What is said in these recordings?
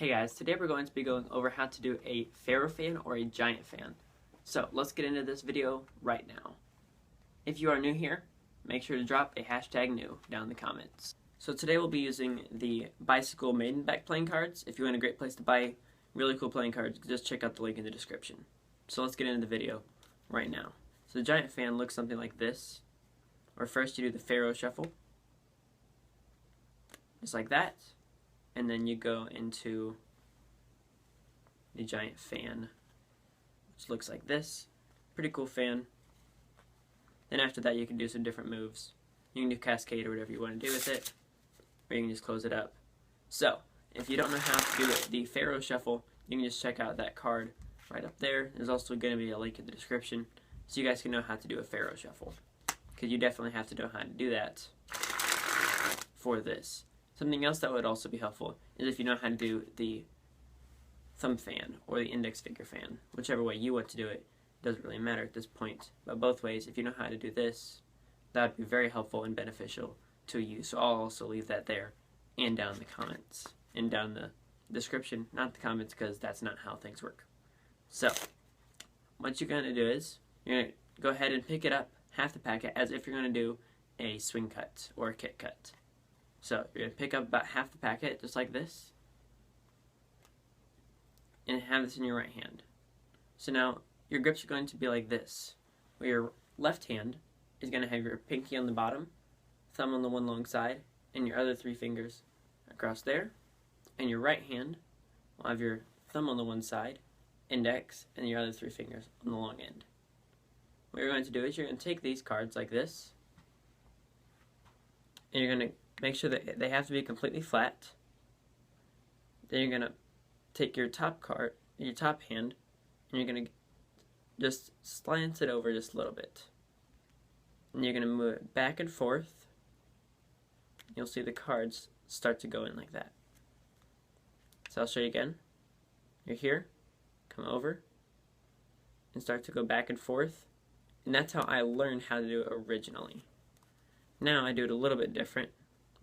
Hey guys, today we're going to be going over how to do a Faro fan or a giant fan. So let's get into this video right now. If you are new here, make sure to drop a hashtag new down in the comments. So today we'll be using the Bicycle Maiden Back playing cards. If you want a great place to buy really cool playing cards, just check out the link in the description. So let's get into the video right now. So the giant fan looks something like this. Or first you do the Faro shuffle, just like that. And then you go into the giant fan, which looks like this. Pretty cool fan. Then after that you can do some different moves. You can do cascade or whatever you want to do with it, or you can just close it up. So, if you don't know how to do the Faro shuffle, you can just check out that card right up there. There's also going to be a link in the description, so you guys can know how to do a Faro shuffle, because you definitely have to know how to do that for this. Something else that would also be helpful is if you know how to do the thumb fan or the index finger fan. Whichever way you want to do it, doesn't really matter at this point. But both ways, if you know how to do this, that would be very helpful and beneficial to you. So I'll also leave that there and down in the comments and down the description, not the comments, because that's not how things work. So what you're going to do is you're going to go ahead and pick it up, half the packet, as if you're going to do a swing cut or a kit cut. So you're going to pick up about half the packet, just like this, and have this in your right hand. So now your grips are going to be like this, where your left hand is going to have your pinky on the bottom, thumb on the one long side, and your other three fingers across there. And your right hand will have your thumb on the one side, index, and your other three fingers on the long end. What you're going to do is you're going to take these cards like this, and you're going to make sure that they have to be completely flat. Then you're going to take your top card, your top hand, and you're going to just slant it over just a little bit. And you're going to move it back and forth. You'll see the cards start to go in like that. So I'll show you again. You're here, come over, and start to go back and forth. And that's how I learned how to do it originally. Now I do it a little bit different,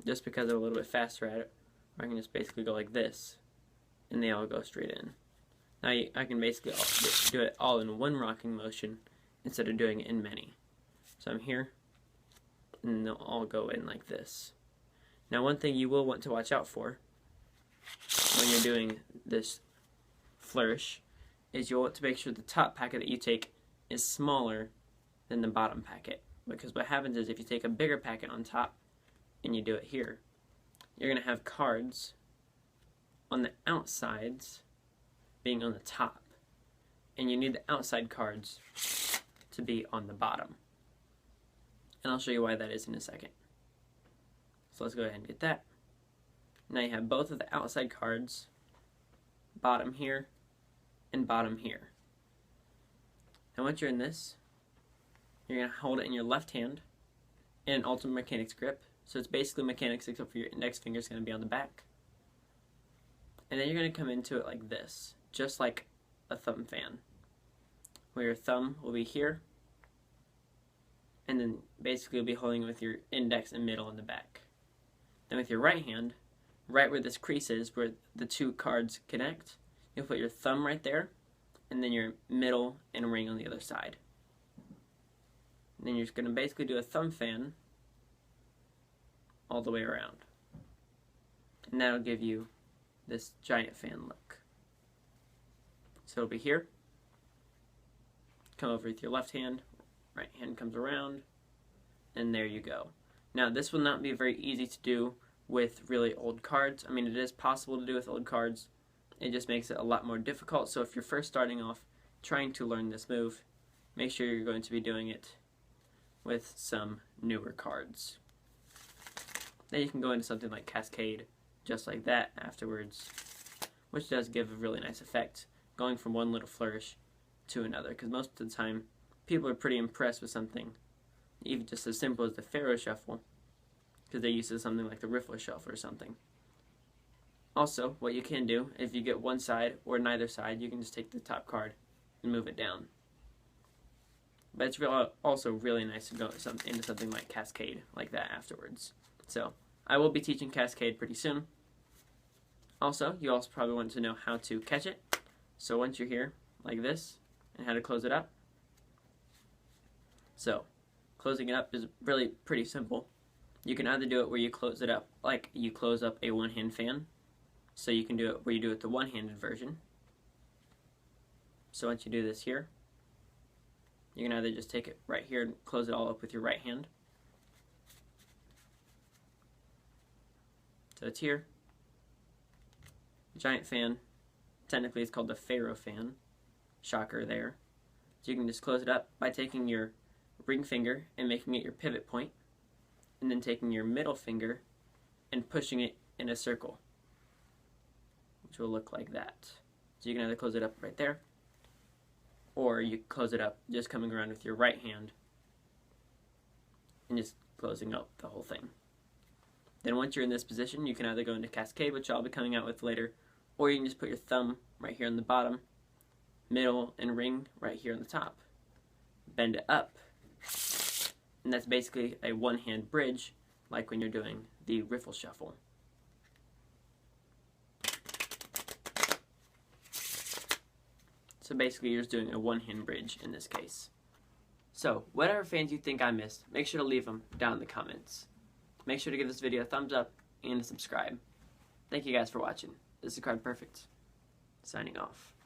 just because I'm a little bit faster at it. Or I can just basically go like this, and they all go straight in. Now I can basically do it all in one rocking motion instead of doing it in many. So I'm here, and they'll all go in like this. Now one thing you will want to watch out for when you're doing this flourish is you'll want to make sure the top packet that you take is smaller than the bottom packet. Because what happens is if you take a bigger packet on top and you do it here, you're going to have cards on the outsides being on the top. And you need the outside cards to be on the bottom. And I'll show you why that is in a second. So let's go ahead and get that. Now you have both of the outside cards, bottom here and bottom here. And once you're in this, you're going to hold it in your left hand in an ultimate mechanics grip. So it's basically mechanics except for your index finger is going to be on the back. And then you're going to come into it like this, just like a thumb fan, where your thumb will be here, and then basically you'll be holding it with your index and middle in the back. Then with your right hand, right where this crease is, where the two cards connect, you'll put your thumb right there, and then your middle and ring on the other side. And then you're just going to basically do a thumb fan all the way around. And that'll give you this giant fan look. So it'll be here. Come over with your left hand, right hand comes around, and there you go. Now this will not be very easy to do with really old cards. I mean, it is possible to do with old cards. It just makes it a lot more difficult. So if you're first starting off trying to learn this move, make sure you're going to be doing it with some newer cards. Then you can go into something like Cascade, just like that afterwards, which does give a really nice effect, going from one little flourish to another, because most of the time, people are pretty impressed with something, even just as simple as the Faro shuffle, because they're used to something like the Riffle shuffle or something. Also, what you can do, if you get one side or neither side, you can just take the top card and move it down. But it's also really nice to go into something like Cascade, like that afterwards. So, I will be teaching Cascade pretty soon. Also, you also probably want to know how to catch it. So once you're here, like this, and how to close it up. So, closing it up is really pretty simple. You can either do it where you close it up like you close up a one-hand fan. So you can do it where you do it the one-handed version. So once you do this here, you can either just take it right here and close it all up with your right hand. So it's here. Giant fan. Technically it's called the Faro Fan. Shocker there. So you can just close it up by taking your ring finger and making it your pivot point, and then taking your middle finger and pushing it in a circle, which will look like that. So you can either close it up right there, or you close it up just coming around with your right hand and just closing up the whole thing. Then once you're in this position, you can either go into Cascade, which I'll be coming out with later, or you can just put your thumb right here on the bottom, middle, and ring right here on the top. Bend it up, and that's basically a one-hand bridge, like when you're doing the riffle shuffle. So basically you're just doing a one-hand bridge in this case. So, whatever fans you think I missed, make sure to leave them down in the comments. Make sure to give this video a thumbs up and subscribe. Thank you guys for watching. This is Card Perfect, signing off.